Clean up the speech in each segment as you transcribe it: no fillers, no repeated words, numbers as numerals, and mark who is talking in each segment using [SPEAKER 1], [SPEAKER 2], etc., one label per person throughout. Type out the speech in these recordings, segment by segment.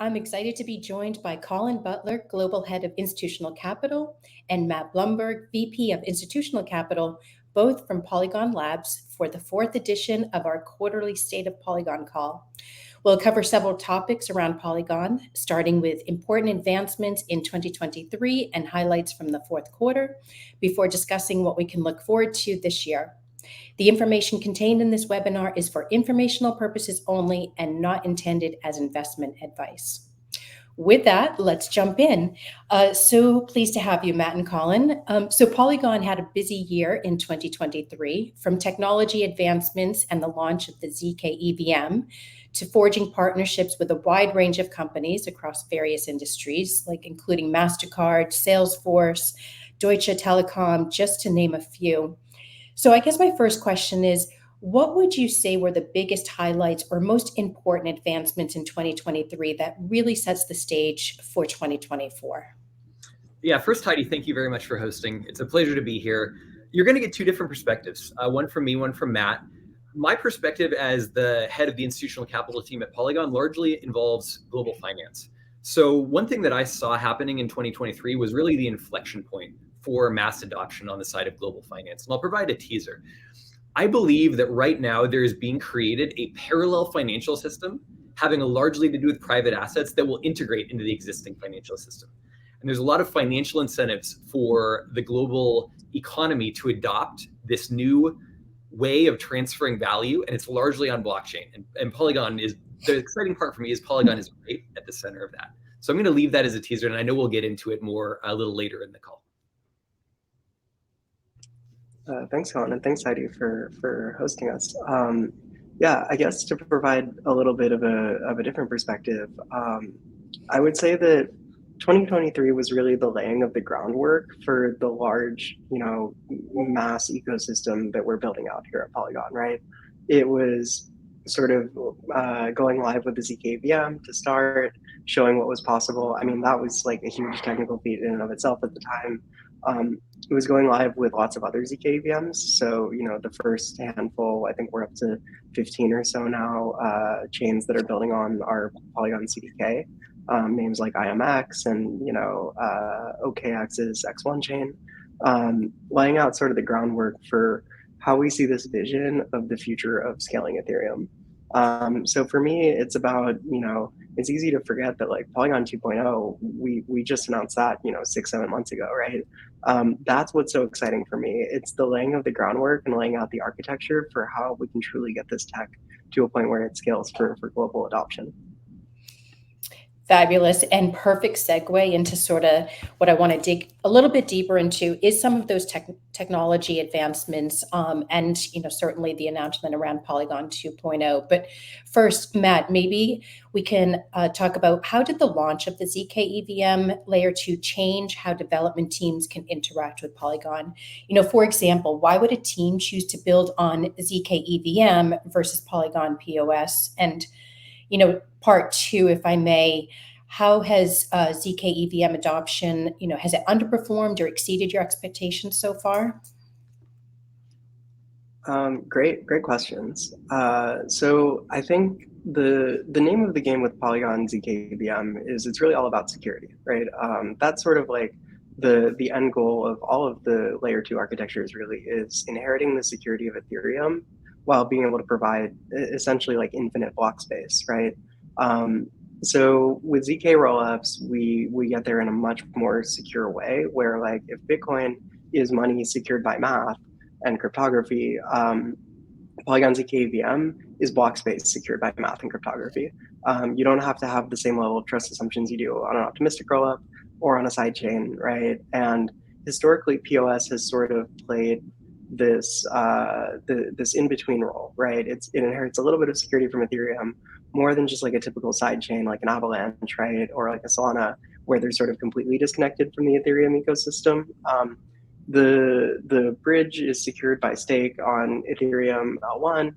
[SPEAKER 1] I'm excited to be joined by Colin Butler, Global Head of Institutional Capital, and Matt Blumberg, VP of Institutional Capital, both from Polygon Labs, for the fourth edition of our quarterly State of Polygon call. We'll cover several topics around Polygon, starting with important advancements in 2023 and highlights from the fourth quarter, before discussing what we can look forward to this year. The information contained in this webinar is for informational purposes only and not intended as investment advice. With that, let's jump in. So pleased to have you, Matt and Colin. So Polygon had a busy year in 2023, from technology advancements and the launch of the zkEVM to forging partnerships with a wide range of companies across various industries, like including MasterCard, Salesforce, Deutsche Telekom, just to name a few. So I guess my first question is, what would you say were the biggest highlights or most important advancements in 2023 that really sets the stage for 2024?
[SPEAKER 2] Yeah, first, Heidi, thank you very much for hosting. It's a pleasure to be here. You're going to get two different perspectives, one from me, one from Matt. My perspective as the head of the institutional capital team at Polygon largely involves global finance. So one thing that I saw happening in 2023 was really the inflection point for mass adoption on the side of global finance. And I'll provide a teaser. I believe that right now there is being created a parallel financial system having largely to do with private assets that will integrate into the existing financial system. And there's a lot of financial incentives for the global economy to adopt this new way of transferring value, and it's largely on blockchain. And Polygon is, the exciting part for me is Polygon is right at the center of that. So I'm going to leave that as a teaser, and I know we'll get into it more a little later in the call.
[SPEAKER 3] Thanks, Colin, and thanks, Heidi, for hosting us. Yeah, I guess to provide a little bit of a different perspective, I would say that 2023 was really the laying of the groundwork for the large, mass ecosystem that we're building out here at Polygon, right? It was sort of going live with the zkEVM to start, showing what was possible. I mean, that was like a huge technical feat in and of itself at the time. It was going live with lots of other zkEVMs. So, the first handful, I think we're up to 15 or so now, chains that are building on our Polygon CDK, names like IMX and, OKX's X1 chain, laying out sort of the groundwork for how we see this vision of the future of scaling Ethereum. So for me, it's about, it's easy to forget that like Polygon 2.0, we just announced that, 6-7 months ago, right? That's what's so exciting for me. It's the laying of the groundwork and laying out the architecture for how we can truly get this tech to a point where it scales for global adoption.
[SPEAKER 1] Fabulous, and perfect segue into sort of what I want to dig a little bit deeper into is some of those technology advancements, and certainly the announcement around Polygon 2.0. But first, Matt, maybe we can talk about how did the launch of the zkEVM layer 2 change how development teams can interact with Polygon? For example, why would a team choose to build on zkEVM versus Polygon POS? And part two, if I may, how has zkEVM adoption, has it underperformed or exceeded your expectations so far?
[SPEAKER 3] Great questions. So I think the name of the game with Polygon zkEVM is it's really all about security, right? That's sort of like the end goal of all of the layer 2 architectures really is inheriting the security of Ethereum while being able to provide essentially like infinite block space, right? So with zk rollups, we get there in a much more secure way where like if Bitcoin is money secured by math and cryptography, Polygon zkEVM is block space secured by math and cryptography. You don't have to have the same level of trust assumptions you do on an optimistic rollup or on a sidechain, right? And historically, POS has sort of played this this in-between role, right? It inherits a little bit of security from Ethereum, more than just like a typical sidechain like an Avalanche, right? Or like a Solana, where they're sort of completely disconnected from the Ethereum ecosystem. The bridge is secured by stake on Ethereum L1.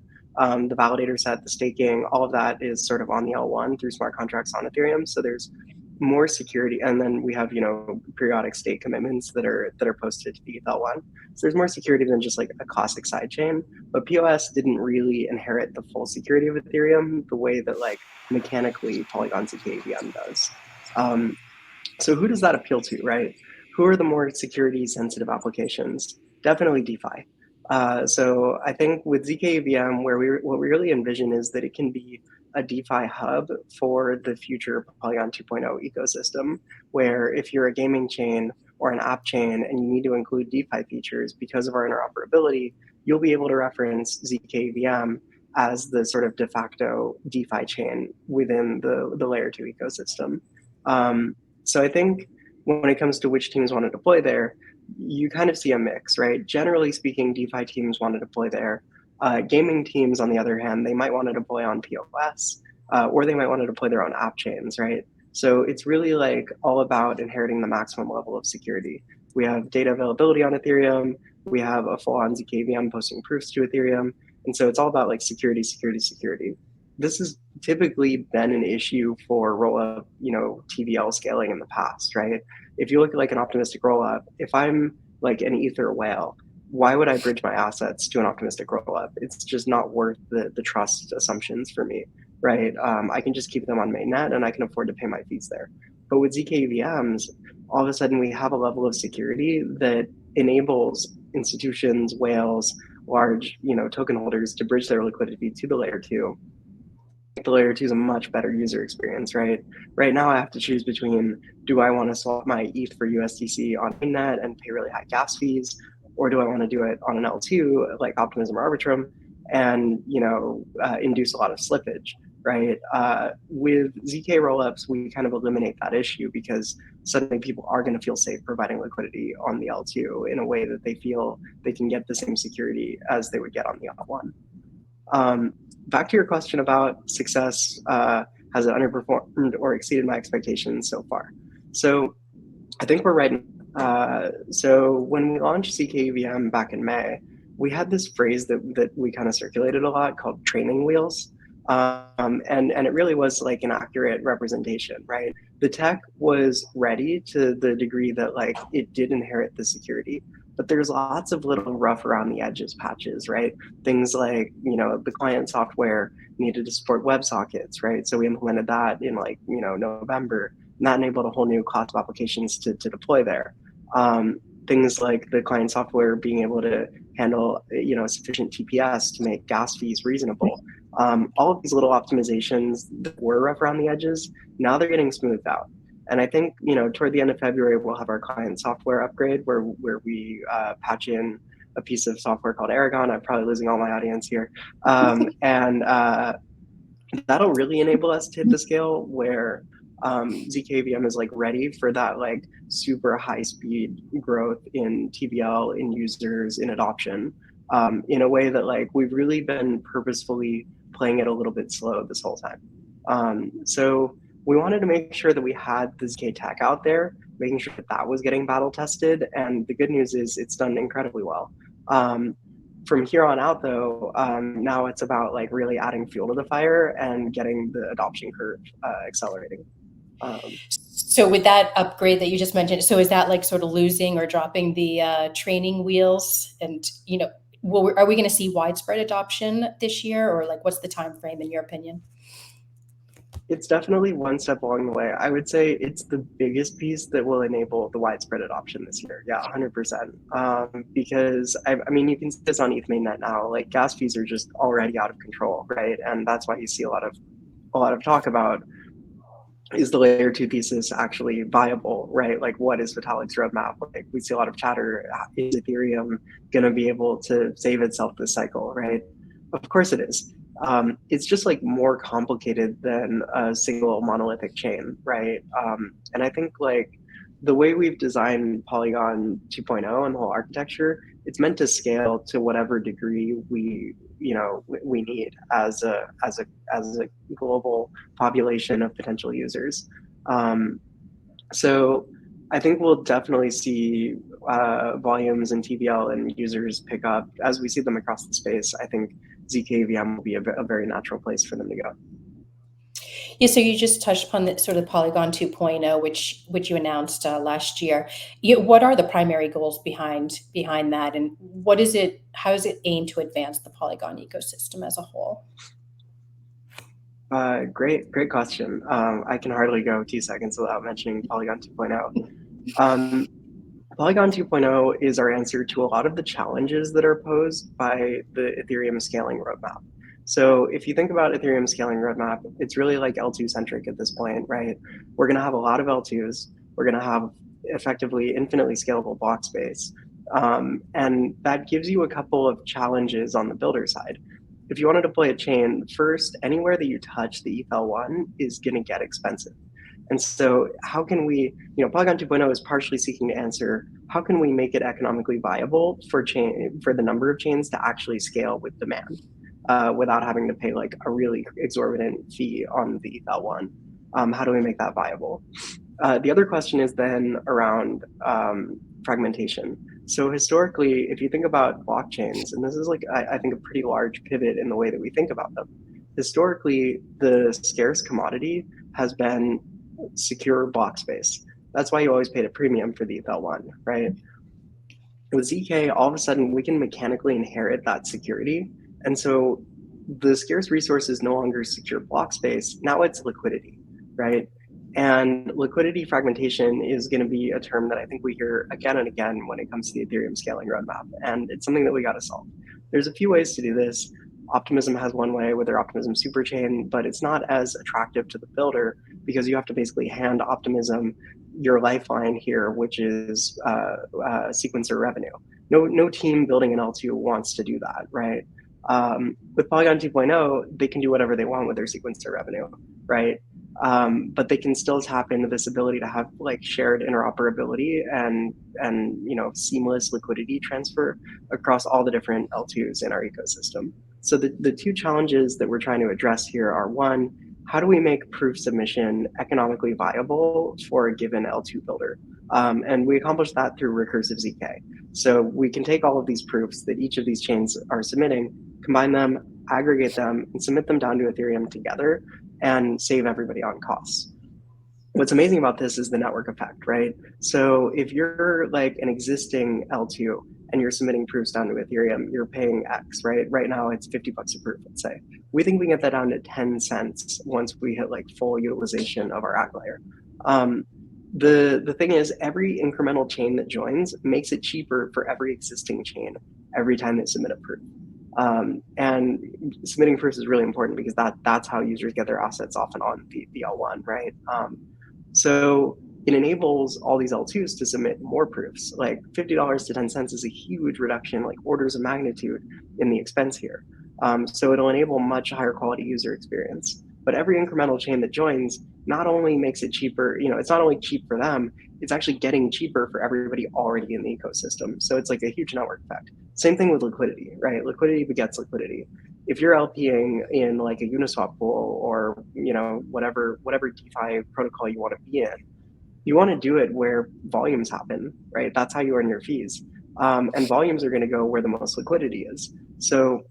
[SPEAKER 3] The validator set, the staking, all of that is sort of on the L1 through smart contracts on Ethereum. So there's more security, and then we have, you know, periodic state commitments that are posted to the ETH1. So there's more security than just like a classic sidechain. But POS didn't really inherit the full security of Ethereum the way that like mechanically Polygon zkEVM does. So who does that appeal to, right? Who are the more security sensitive applications? Definitely DeFi. So I think with zkEVM, what we really envision is that it can be a DeFi hub for the future Polygon 2.0 ecosystem, where if you're a gaming chain or an app chain and you need to include DeFi features because of our interoperability, you'll be able to reference zkEVM as the sort of de facto DeFi chain within the layer 2 ecosystem. So I think when it comes to which teams want to deploy there, you kind of see a mix, right? Generally speaking, DeFi teams want to deploy there. Gaming teams, on the other hand, they might want to deploy on POS, or they might want to deploy their own app chains, right? So it's really like all about inheriting the maximum level of security. We have data availability on Ethereum. We have a full-on zkEVM posting proofs to Ethereum. And so it's all about like security, security, security. This has typically been an issue for rollup, you know, TVL scaling in the past, right? If you look at like an optimistic rollup, if I'm like an Ether whale, why would I bridge my assets to an optimistic rollup? It's just not worth the trust assumptions for me, right? I can just keep them on mainnet and I can afford to pay my fees there. But with zkEVMs, all of a sudden we have a level of security that enables institutions, whales, large, you know, token holders to bridge their liquidity to the layer 2. The layer 2 is a much better user experience, right? Right now I have to choose between, do I want to swap my ETH for USDC on mainnet and pay really high gas fees, or do I want to do it on an L2 like Optimism or Arbitrum and, you know, induce a lot of slippage, right? With zk rollups, we kind of eliminate that issue because suddenly people are going to feel safe providing liquidity on the L2 in a way that they feel they can get the same security as they would get on the L1. Back to your question about success, has it underperformed or exceeded my expectations so far? So I think we're right. So when we launched zkEVM back in May, we had this phrase that we kind of circulated a lot called training wheels. And it really was like an accurate representation, right? The tech was ready to the degree that like it did inherit the security, but there's lots of little rough around the edges patches, right? Things like, you know, the client software needed to support WebSockets, right? So we implemented that in like, you know, November, and that enabled a whole new class of applications to deploy there. Things like the client software being able to handle, you know, sufficient TPS to make gas fees reasonable. All of these little optimizations that were rough around the edges, now they're getting smoothed out. And I think, you know, toward the end of February, we'll have our client software upgrade where we patch in a piece of software called Aragon. I'm probably losing all my audience here. And that'll really enable us to hit the scale where zkEVM is like ready for that like super high speed growth in TVL, in users, in adoption, in a way that like we've really been purposefully playing it a little bit slow this whole time. So we wanted to make sure that we had the zk tech out there, making sure that that was getting battle tested. And the good news is it's done incredibly well. From here on out, though, now it's about like really adding fuel to the fire and getting the adoption curve accelerating.
[SPEAKER 1] So with that upgrade that you just mentioned, so is that like sort of losing or dropping the training wheels? And, you know, are we going to see widespread adoption this year, or like what's the time frame in your opinion?
[SPEAKER 3] It's definitely one step along the way. I would say it's the biggest piece that will enable the widespread adoption this year. Yeah, 100%. Because I mean, you can see this on ETH mainnet now. Like gas fees are just already out of control, right? And that's why you see a lot of talk about, is the layer 2 thesis actually viable, right? Like what is Vitalik's roadmap? Like we see a lot of chatter, is Ethereum going to be able to save itself this cycle, right? Of course it is. It's just like more complicated than a single monolithic chain, right? And I think like the way we've designed Polygon 2.0 and the whole architecture, it's meant to scale to whatever degree we need as a global population of potential users. So I think we'll definitely see volumes and TVL and users pick up as we see them across the space. I think zkEVM will be a very natural place for them to go.
[SPEAKER 1] Yeah, so you just touched upon the sort of Polygon 2.0, which you announced last year. What are the primary goals behind that, and what is it? How does it aim to advance the Polygon ecosystem as a whole?
[SPEAKER 3] Great question. I can hardly go 2 seconds without mentioning Polygon 2.0. Polygon 2.0 is our answer to a lot of the challenges that are posed by the Ethereum scaling roadmap. So if you think about Ethereum scaling roadmap, it's really like L2 centric at this point, right? We're going to have a lot of L2s. We're going to have effectively infinitely scalable block space. And that gives you a couple of challenges on the builder side. If you want to deploy a chain, first, anywhere that you touch the ETH1 is going to get expensive. And so how can we, Polygon 2.0 is partially seeking to answer, how can we make it economically viable for the number of chains to actually scale with demand without having to pay like a really exorbitant fee on the ETH1? How do we make that viable? The other question is then around fragmentation. So historically, if you think about blockchains, and this is like, I think a pretty large pivot in the way that we think about them. Historically, the scarce commodity has been secure block space. That's why you always paid a premium for the ETH1, right? With zk, all of a sudden we can mechanically inherit that security. And so the scarce resource is no longer secure block space. Now it's liquidity, right? And liquidity fragmentation is going to be a term that I think we hear again and again when it comes to the Ethereum scaling roadmap. And it's something that we got to solve. There's a few ways to do this. Optimism has one way with their Optimism superchain, but it's not as attractive to the builder because you have to basically hand Optimism your lifeline here, which is sequencer revenue. No team building an L2 wants to do that, right? With Polygon 2.0, they can do whatever they want with their sequencer revenue, right? But they can still tap into this ability to have like shared interoperability and seamless liquidity transfer across all the different L2s in our ecosystem. So the two challenges that we're trying to address here are, one, how do we make proof submission economically viable for a given L2 builder? And we accomplish that through recursive zk. So we can take all of these proofs that each of these chains are submitting, combine them, aggregate them, and submit them down to Ethereum together and save everybody on costs. What's amazing about this is the network effect, right? So if you're like an existing L2 and you're submitting proofs down to Ethereum, you're paying X, right? Right now it's 50 bucks a proof, let's say. We think we can get that down to 10 cents once we hit like full utilization of our AG layer. The thing is, every incremental chain that joins makes it cheaper for every existing chain every time they submit a proof. And submitting proofs is really important because that's how users get their assets off and on the L1, right? So it enables all these L2s to submit more proofs. Like $50 to 10 cents is a huge reduction, like orders of magnitude in the expense here. So it'll enable much higher quality user experience. But every incremental chain that joins not only makes it cheaper, it's not only cheap for them, it's actually getting cheaper for everybody already in the ecosystem. So it's like a huge network effect. Same thing with liquidity, right? Liquidity begets liquidity. If you're LPing in like a Uniswap pool or whatever DeFi protocol you want to be in, you want to do it where volumes happen, right? That's how you earn your fees. And volumes are going to go where the most liquidity is. So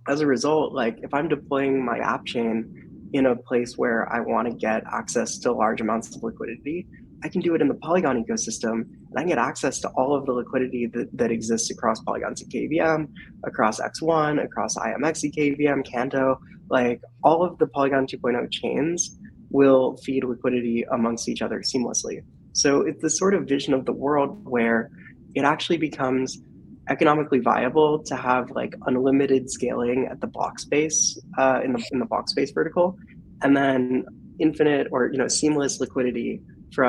[SPEAKER 3] as a result, like if I'm deploying my app chain in a place where I want to get access to large amounts of liquidity, I can do it in the Polygon ecosystem, and I can get access to all of the liquidity that exists across Polygon zkEVM, across X1, across IMX zkEVM, Canto, like all of the Polygon 2.0 chains will feed liquidity amongst each other seamlessly. So it's this sort of vision of the world where it actually becomes economically viable to have like unlimited scaling at the block space in the block space vertical, and then infinite or seamless liquidity for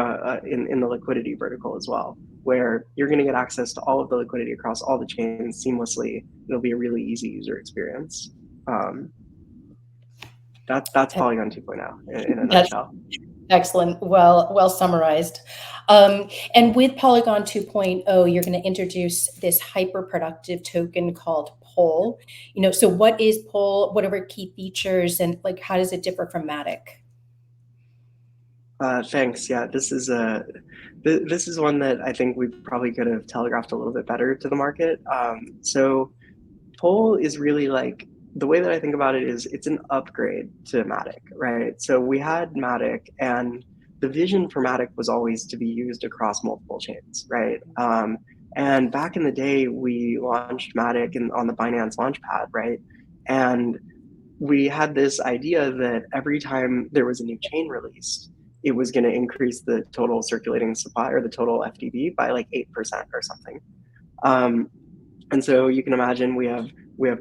[SPEAKER 3] in the liquidity vertical as well, where you're going to get access to all of the liquidity across all the chains seamlessly. It'll be a really easy user experience. That's Polygon 2.0 in a nutshell.
[SPEAKER 1] Excellent. Well summarized. And with Polygon 2.0, you're going to introduce this hyper-productive token called Pol. So what is Pol? What are key features, and like how does it differ from Matic?
[SPEAKER 3] Thanks. Yeah, this is one that I think we probably could have telegraphed a little bit better to the market. So Pol is really like the way that I think about it is it's an upgrade to Matic, right? So we had Matic, and the vision for Matic was always to be used across multiple chains, right? And back in the day, we launched Matic on the Binance Launchpad, right? And we had this idea that every time there was a new chain released, it was going to increase the total circulating supply or the total FTB by like 8% or something. And so you can imagine we have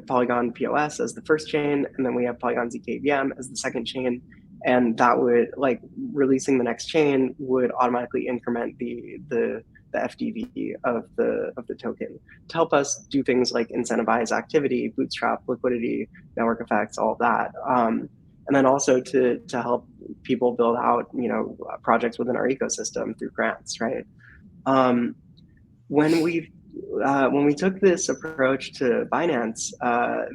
[SPEAKER 3] Polygon POS as the first chain, and then we have Polygon zkEVM as the second chain, and that would, like, releasing the next chain would automatically increment the FDV of the token to help us do things like incentivize activity, bootstrap liquidity, network effects, all of that, and then also to help people build out projects within our ecosystem through grants, right? When we took this approach to Binance,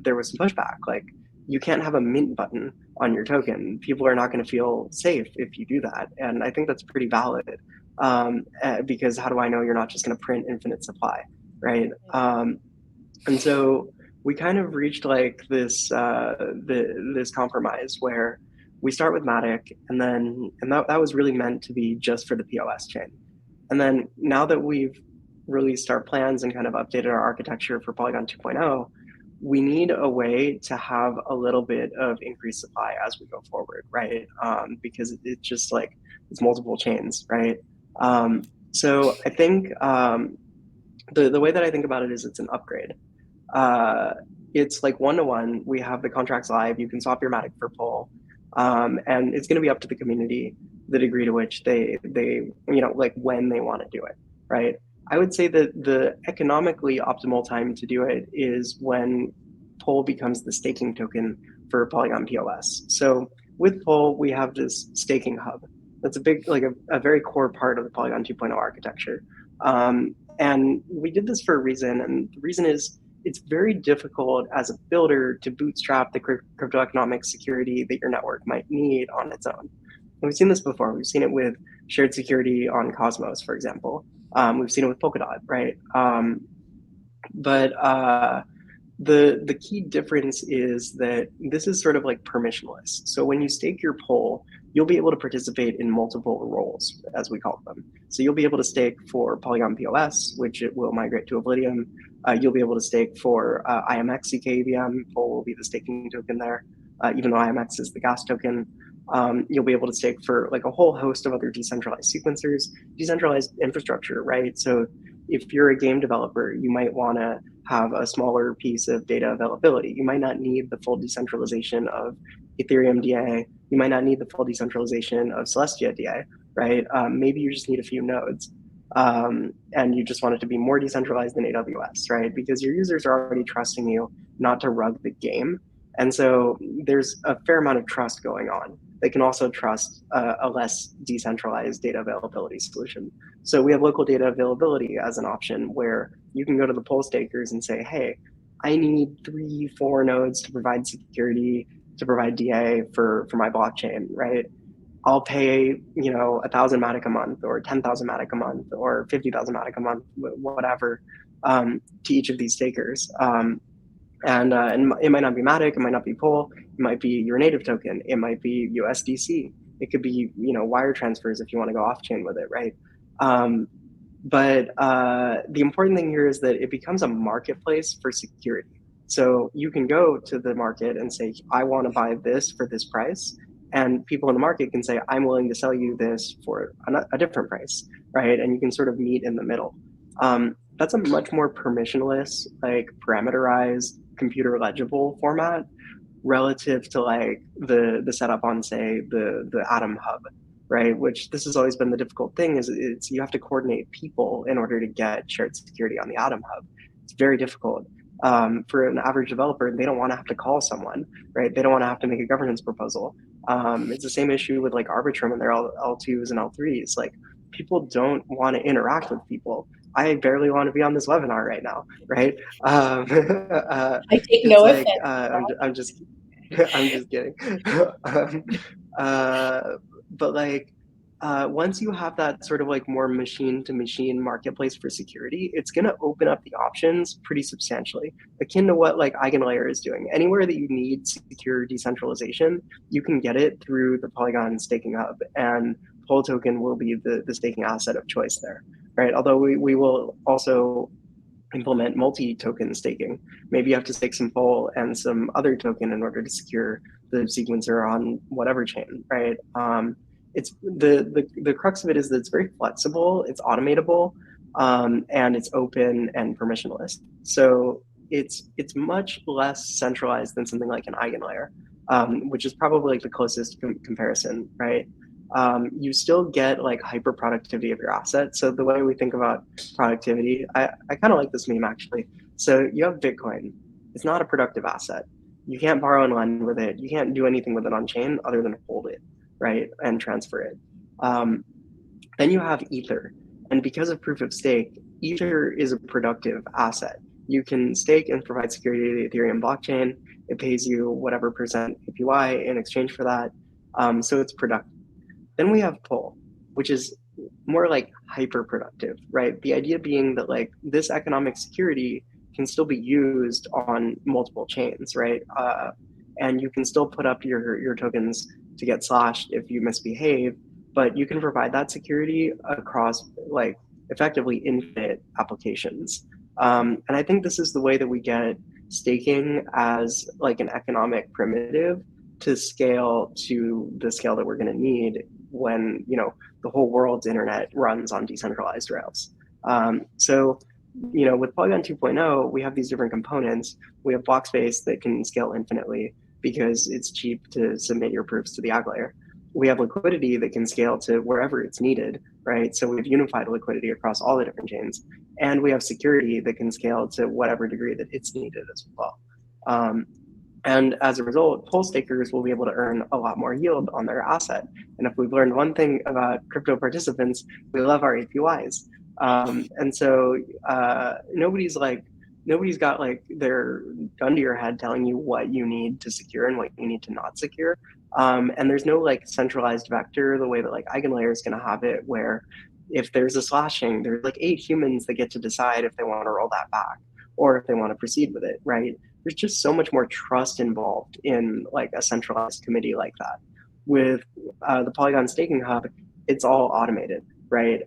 [SPEAKER 3] there was some pushback. Like, you can't have a mint button on your token. People are not going to feel safe if you do that. And I think that's pretty valid, because how do I know you're not just going to print infinite supply, right? And so we kind of reached like this compromise where we start with Matic, and that was really meant to be just for the POS chain. And then now that we've released our plans and kind of updated our architecture for Polygon 2.0, we need a way to have a little bit of increased supply as we go forward, right? Because it's just like, it's multiple chains, right? So I think the way that I think about it is it's an upgrade. It's like one-to-one. We have the contracts live. You can swap your Matic for Pol, and it's going to be up to the community the degree to which they like when they want to do it, right? I would say that the economically optimal time to do it is when Pol becomes the staking token for Polygon POS. So with Pol, we have this staking hub. That's a big, like a very core part of the Polygon 2.0 architecture. And we did this for a reason. And the reason is it's very difficult as a builder to bootstrap the crypto economic security that your network might need on its own. And we've seen this before. We've seen it with shared security on Cosmos, for example. We've seen it with Polkadot, right? But the key difference is that this is sort of like permissionless. So when you stake your Pol, you'll be able to participate in multiple roles, as we call them. So you'll be able to stake for Polygon POS, which it will migrate to Oblivion. You'll be able to stake for IMX zkEVM. Pol will be the staking token there, even though IMX is the gas token. You'll be able to stake for like a whole host of other decentralized sequencers, decentralized infrastructure, right? So if you're a game developer, you might want to have a smaller piece of data availability. You might not need the full decentralization of Ethereum DA. You might not need the full decentralization of Celestia DA, right? Maybe you just need a few nodes. And you just want it to be more decentralized than AWS, right? Because your users are already trusting you not to rug the game. And so there's a fair amount of trust going on. They can also trust a less decentralized data availability solution. So we have local data availability as an option where you can go to the Pol stakers and say, hey, I need 3-4 nodes to provide security, to provide DA for my blockchain, right? I'll pay 1,000 Matic a month, or 10,000 Matic a month, or 50,000 Matic a month, whatever, to each of these stakers. And it might not be Matic, it might not be Pol, it might be your native token, it might be USDC, it could be wire transfers if you want to go off chain with it, right? But the important thing here is that it becomes a marketplace for security. So you can go to the market and say, I want to buy this for this price, and people in the market can say, I'm willing to sell you this for a different price, right? And you can sort of meet in the middle. That's a much more permissionless, like parameterized, computer legible format relative to like the setup on, say, the Atom Hub, right? Which this has always been the difficult thing, is you have to coordinate people in order to get shared security on the Atom Hub. It's very difficult. For an average developer, they don't want to have to call someone, right? They don't want to have to make a governance proposal. It's the same issue with like Arbitrum and their L2s and L3s. Like, people don't want to interact with people. I barely want to be on this webinar right now, right?
[SPEAKER 1] I take no
[SPEAKER 3] like,
[SPEAKER 1] offense.
[SPEAKER 3] I'm just kidding. But like, once you have that sort of like more machine to machine marketplace for security, it's going to open up the options pretty substantially, akin to what like EigenLayer is doing. Anywhere that you need secure decentralization, you can get it through the Polygon staking hub, and Pol token will be the staking asset of choice there, right? Although we will also implement multi-token staking. Maybe you have to stake some Pol and some other token in order to secure the sequencer on whatever chain, right? It's the crux of it is that it's very flexible, it's automatable, and it's open and permissionless. So it's much less centralized than something like an EigenLayer, which is probably like the closest comparison, right? You still get like hyper productivity of your asset. So the way we think about productivity, I kind of like this meme actually. So you have Bitcoin. It's not a productive asset. You can't borrow and lend with it. You can't do anything with it on chain other than hold it, right? And transfer it. Then you have Ether. And because of proof of stake, Ether is a productive asset. You can stake and provide security to the Ethereum blockchain. It pays you whatever percent APY in exchange for that. So it's productive. Then we have Pol, which is more like hyper productive, right? The idea being that like this economic security can still be used on multiple chains, right? And you can still put up your tokens to get slashed if you misbehave, but you can provide that security across like effectively infinite applications. And I think this is the way that we get staking as like an economic primitive to scale to the scale that we're going to need when the whole world's internet runs on decentralized rails. So with Polygon 2.0, we have these different components. We have block space that can scale infinitely because it's cheap to submit your proofs to the AG layer. We have liquidity that can scale to wherever it's needed, right? So we've unified liquidity across all the different chains. And we have security that can scale to whatever degree that it's needed as well. And as a result, Pol stakers will be able to earn a lot more yield on their asset. And if we've learned one thing about crypto participants, we love our APYs. And so nobody's got like their gun to your head telling you what you need to secure and what you need to not secure. And there's no like centralized vector the way that like EigenLayer is going to have it, where if there's a slashing, there's like 8 humans that get to decide if they want to roll that back or if they want to proceed with it, right? There's just so much more trust involved in like a centralized committee like that. With the Polygon staking hub, it's all automated, right?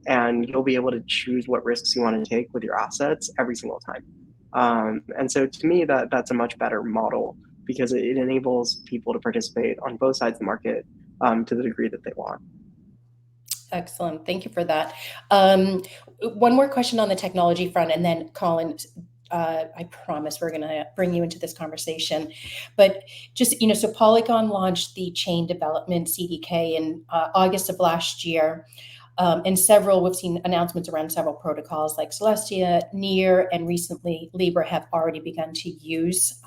[SPEAKER 3] And you'll be able to choose what risks you want to take with your assets every single time. And so to me, that's a much better model because it enables people to participate on both sides of the market to the degree that they want.
[SPEAKER 1] Excellent. Thank you for that. One more question on the technology front, and then Colin, I promise we're going to bring you into this conversation. But just, so Polygon launched the chain development CDK in August of last year. And we've seen announcements around several protocols like Celestia, Near, and recently Libra have already begun to use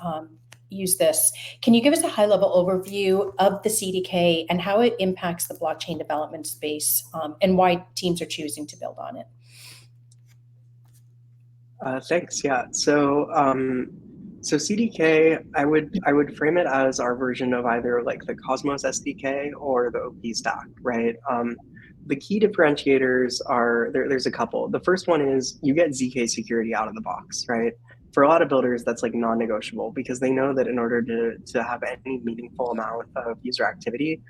[SPEAKER 1] this. Can you give us a high-level overview of the CDK and how it impacts the blockchain development space and why teams are choosing to build on it?
[SPEAKER 3] Thanks. Yeah. So CDK, I would frame it as our version of either like the Cosmos SDK or the OP stack, right? The key differentiators are there's a couple. The first one is you get zk security out of the box, right? For a lot of builders, that's like non-negotiable because they know that in order to have any meaningful amount of user activity,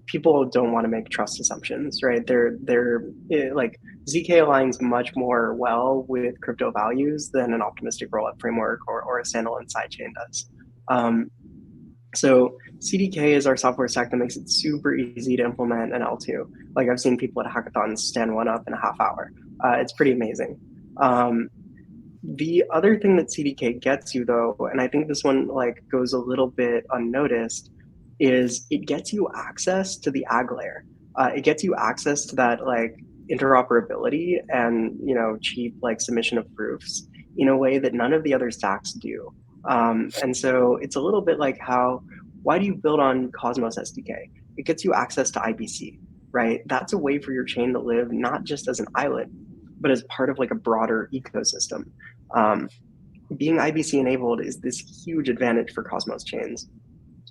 [SPEAKER 3] people don't want to make trust assumptions, right? They're like zk aligns much more well with crypto values than an optimistic rollup framework or a standalone sidechain does. So CDK is our software stack that makes it super easy to implement an L2. Like I've seen people at hackathons stand one up in a half hour. It's pretty amazing. The other thing that CDK gets you though, and I think this one like goes a little bit unnoticed, is it gets you access to the AG layer. It gets you access to that like interoperability and cheap like submission of proofs in a way that none of the other stacks do. And so it's a little bit like why do you build on Cosmos SDK? It gets you access to IBC, right? That's a way for your chain to live not just as an islet, but as part of like a broader ecosystem. Being IBC enabled is this huge advantage for Cosmos chains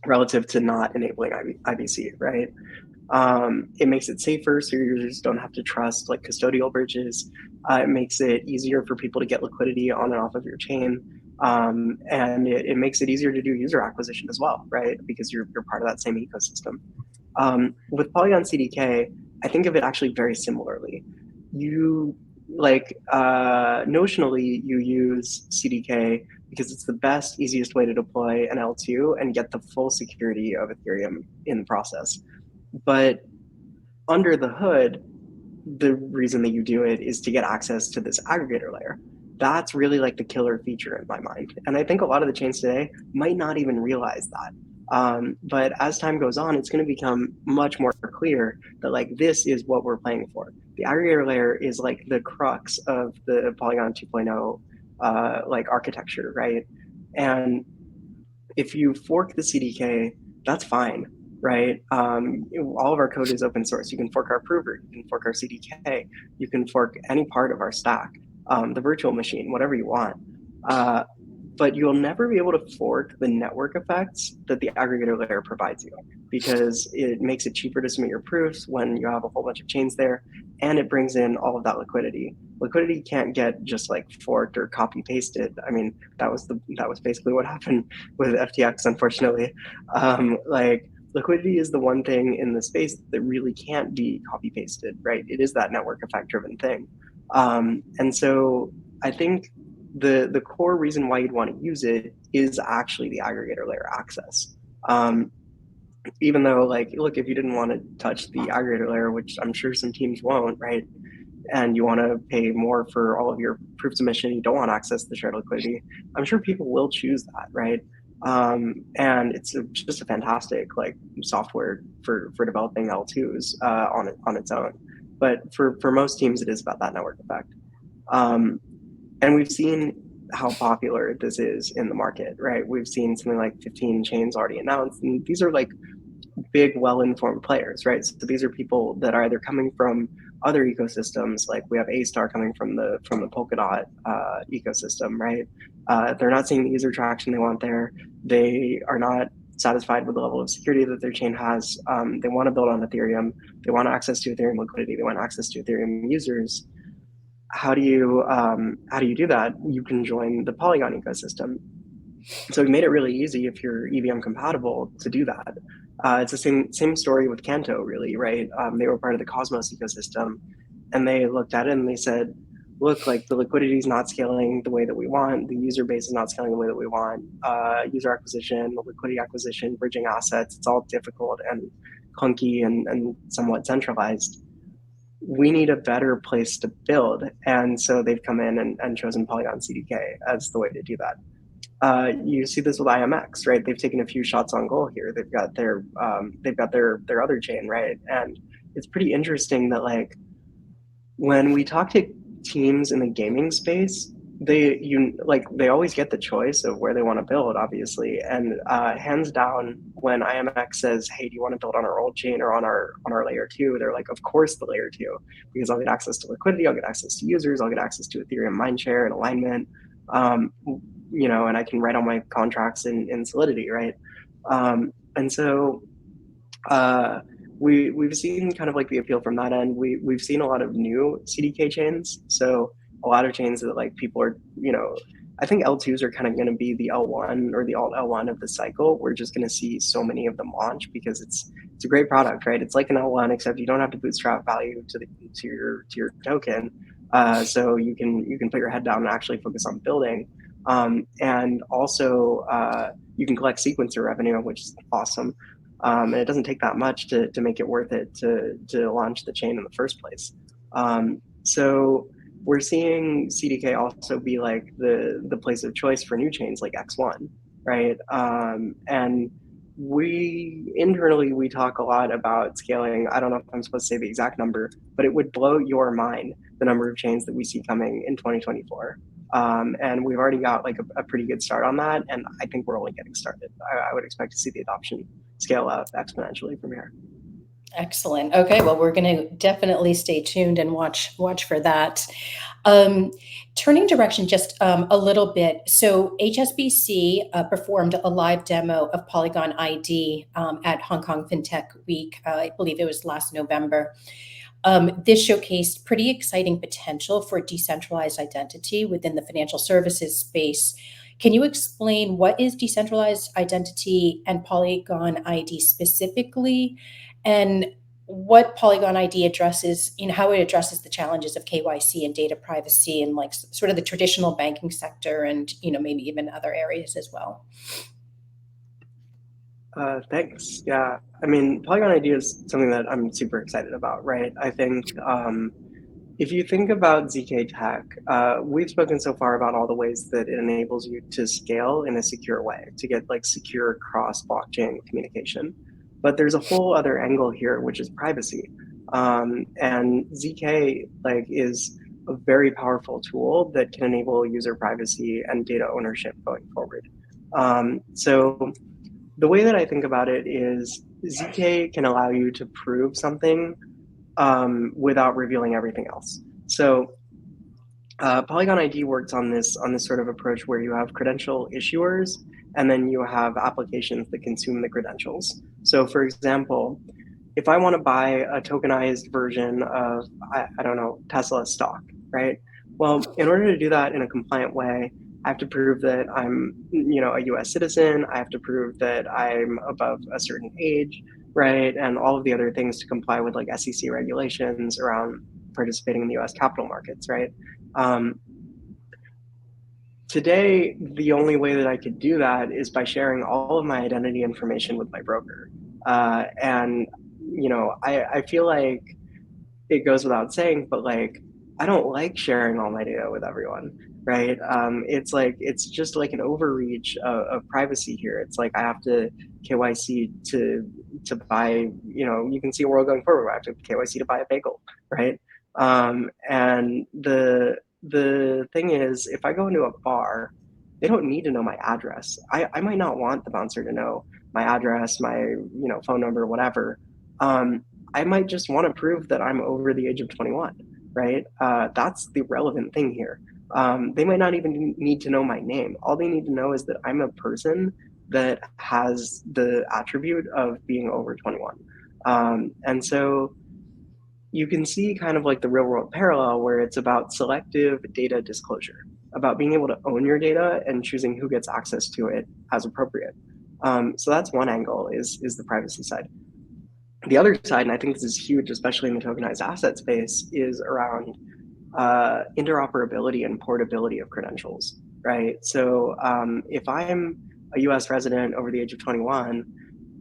[SPEAKER 3] relative to not enabling IBC, right? It makes it safer, so your users don't have to trust like custodial bridges. It makes it easier for people to get liquidity on and off of your chain. And it makes it easier to do user acquisition as well, right? Because you're part of that same ecosystem. With Polygon CDK, I think of it actually very similarly. You notionally you use CDK because it's the best, easiest way to deploy an L2 and get the full security of Ethereum in the process. But under the hood, the reason that you do it is to get access to this aggregator layer. That's really like the killer feature in my mind. And I think a lot of the chains today might not even realize that. But as time goes on, it's going to become much more clear that like this is what we're playing for. The aggregator layer is like the crux of the Polygon 2.0 like architecture, right? And if you fork the CDK, that's fine, right? All of our code is open source. You can fork our prover, you can fork our CDK, you can fork any part of our stack, the virtual machine, whatever you want. But you'll never be able to fork the network effects that the aggregator layer provides you, because it makes it cheaper to submit your proofs when you have a whole bunch of chains there, and it brings in all of that liquidity. Liquidity can't get just like forked or copy pasted. I mean, that was basically what happened with FTX, unfortunately. Like liquidity is the one thing in the space that really can't be copy pasted, right? It is that network effect driven thing. And so I think the core reason why you'd want to use it is actually the aggregator layer access. Even though, like, look, if you didn't want to touch the aggregator layer, which I'm sure some teams won't, right? And you want to pay more for all of your proof submission, you don't want to access the shared liquidity, I'm sure people will choose that, right? And it's just a fantastic like software for developing L2s on its own. But for most teams, it is about that network effect. And we've seen how popular this is in the market, right? We've seen something like 15 chains already announced, and these are like big, well-informed players, right? So these are people that are either coming from other ecosystems, like we have A-Star coming from the Polkadot ecosystem, right? They're not seeing the user traction they want there. They are not satisfied with the level of security that their chain has. They want to build on Ethereum. They want access to Ethereum liquidity. They want access to Ethereum users. How do you do that? You can join the Polygon ecosystem. So we made it really easy if you're EVM compatible to do that. It's the same story with Canto, really, right? They were part of the Cosmos ecosystem, and they looked at it and they said, look, like the liquidity is not scaling the way that we want. The user base is not scaling the way that we want. User acquisition, liquidity acquisition, bridging assets, it's all difficult and clunky and somewhat centralized. We need a better place to build. And so they've come in and chosen Polygon CDK as the way to do that. You see this with IMX, right? They've taken a few shots on goal here. They've got their other chain, right? And it's pretty interesting that like when we talk to teams in the gaming space, they always get the choice of where they want to build, obviously. And hands down, when IMX says, "Hey, do you want to build on our old chain or on our layer 2?" They're like, "Of course, the layer 2, because I'll get access to liquidity, I'll get access to users, I'll get access to Ethereum mindshare and alignment, and I can write all my contracts in Solidity, right?" And so we've seen kind of like the appeal from that end. We've seen a lot of new CDK chains, so a lot of chains that like people are, I think L2s are kind of going to be the L1 or the alt L1 of the cycle. We're just going to see so many of them launch because it's a great product, right? It's like an L1, except you don't have to bootstrap value to your token, so you can put your head down and actually focus on building, and also you can collect sequencer revenue, which is awesome. And it doesn't take that much to make it worth it to launch the chain in the first place. So we're seeing CDK also be like the place of choice for new chains like X1, right? And we internally talk a lot about scaling. I don't know if I'm supposed to say the exact number, but it would blow your mind the number of chains that we see coming in 2024. And we've already got like a pretty good start on that, and I think we're only getting started. I would expect to see the adoption scale up exponentially from here.
[SPEAKER 1] Excellent. Okay, well, we're going to definitely stay tuned and watch for that. Turning direction just a little bit. So HSBC performed a live demo of Polygon ID at Hong Kong FinTech Week. I believe it was last November. This showcased pretty exciting potential for decentralized identity within the financial services space. Can you explain what is decentralized identity and Polygon ID specifically, and what Polygon ID addresses, how it addresses the challenges of KYC and data privacy in like sort of the traditional banking sector and, maybe even other areas as well?
[SPEAKER 3] Thanks. Yeah, I mean, Polygon ID is something that I'm super excited about, right? I think if you think about ZK tech, we've spoken so far about all the ways that it enables you to scale in a secure way, to get like secure cross-blockchain communication. But there's a whole other angle here, which is privacy. And ZK is a very powerful tool that can enable user privacy and data ownership going forward. So the way that I think about it is ZK can allow you to prove something without revealing everything else. So Polygon ID works on this sort of approach where you have credential issuers and then you have applications that consume the credentials. So for example, if I want to buy a tokenized version of, I don't know, Tesla stock, right? Well, in order to do that in a compliant way, I have to prove that I'm, a US citizen. I have to prove that I'm above a certain age, right? And all of the other things to comply with like SEC regulations around participating in the US capital markets, right? Today, the only way that I could do that is by sharing all of my identity information with my broker. And, I feel like it goes without saying, but I don't like sharing all my data with everyone, right? It's just like an overreach of privacy here. It's like I have to KYC to buy, you can see a world going forward where I have to KYC to buy a bagel, right? And the thing is, if I go into a bar, they don't need to know my address. I might not want the bouncer to know my address, my phone number, whatever. I might just want to prove that I'm over the age of 21, right? That's the relevant thing here. They might not even need to know my name. All they need to know is that I'm a person that has the attribute of being over 21. And so you can see kind of like the real world parallel where it's about selective data disclosure, about being able to own your data and choosing who gets access to it as appropriate. So that's one angle is the privacy side. The other side, and I think this is huge, especially in the tokenized asset space, is around interoperability and portability of credentials, right? So if I'm a US resident over the age of 21,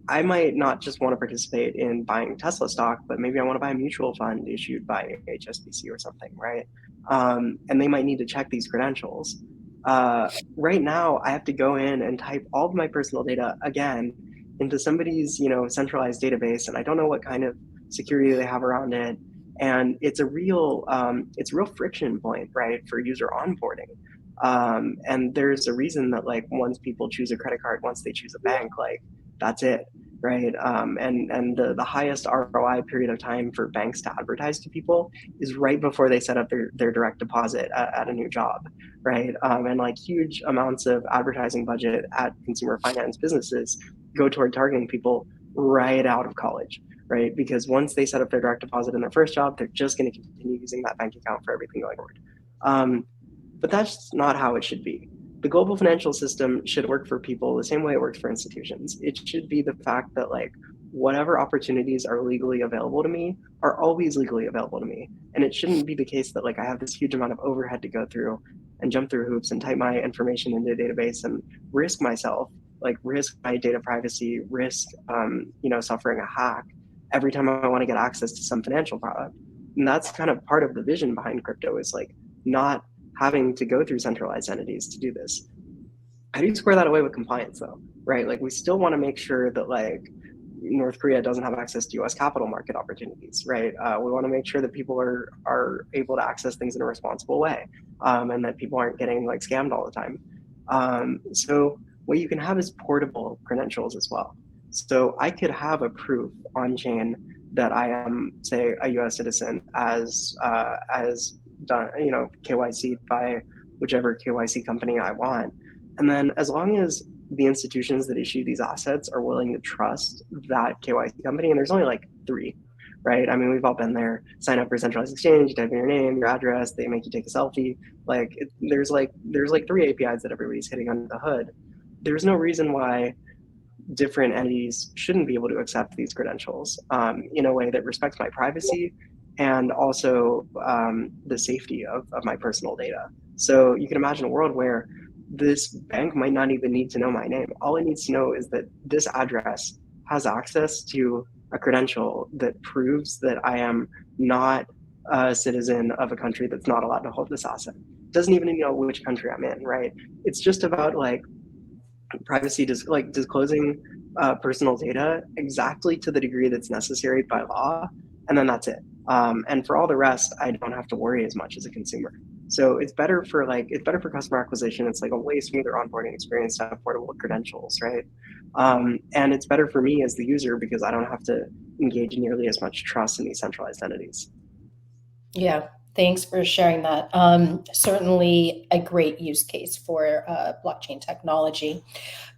[SPEAKER 3] I might not just want to participate in buying Tesla stock, but maybe I want to buy a mutual fund issued by HSBC or something, right? And they might need to check these credentials. Right now, I have to go in and type all of my personal data again into somebody's centralized database, and I don't know what kind of security they have around it. And it's a real friction point, right, for user onboarding. And there's a reason that once people choose a credit card, once they choose a bank, that's it, right? And the highest ROI period of time for banks to advertise to people is right before they set up their direct deposit at a new job, right? And huge amounts of advertising budget at consumer finance businesses go toward targeting people right out of college, right? Because once they set up their direct deposit in their first job, they're just going to continue using that bank account for everything going forward. But that's not how it should be. The global financial system should work for people the same way it works for institutions. It should be the fact that whatever opportunities are legally available to me are always legally available to me. And it shouldn't be the case that I have this huge amount of overhead to go through and jump through hoops and type my information into a database and risk myself, risk my data privacy, risk suffering a hack every time I want to get access to some financial product. And that's kind of part of the vision behind crypto is not having to go through centralized entities to do this. How do you square that away with compliance though, right? We still want to make sure that North Korea doesn't have access to US capital market opportunities, right? We want to make sure that people are able to access things in a responsible way, and that people aren't getting scammed all the time. So what you can have is portable credentials as well. So I could have a proof on chain that I am, say, a US citizen as done, KYC'd by whichever KYC company I want. And then as long as the institutions that issue these assets are willing to trust that KYC company, and there's only like 3, right? I mean, we've all been there. Sign up for a centralized exchange, you type in your name, your address, they make you take a selfie. Like there's like 3 APIs that everybody's hitting under the hood. There's no reason why different entities shouldn't be able to accept these credentials in a way that respects my privacy and also the safety of my personal data. So you can imagine a world where this bank might not even need to know my name. All it needs to know is that this address has access to a credential that proves that I am not a citizen of a country that's not allowed to hold this asset. It doesn't even know which country I'm in, right? It's just about like privacy, disclosing personal data exactly to the degree that's necessary by law, and then that's it. And for all the rest, I don't have to worry as much as a consumer. So it's better for customer acquisition. It's like a way smoother onboarding experience to have portable credentials, right? And it's better for me as the user because I don't have to engage in nearly as much trust in these centralized entities.
[SPEAKER 1] Yeah, thanks for sharing that. Certainly a great use case for blockchain technology.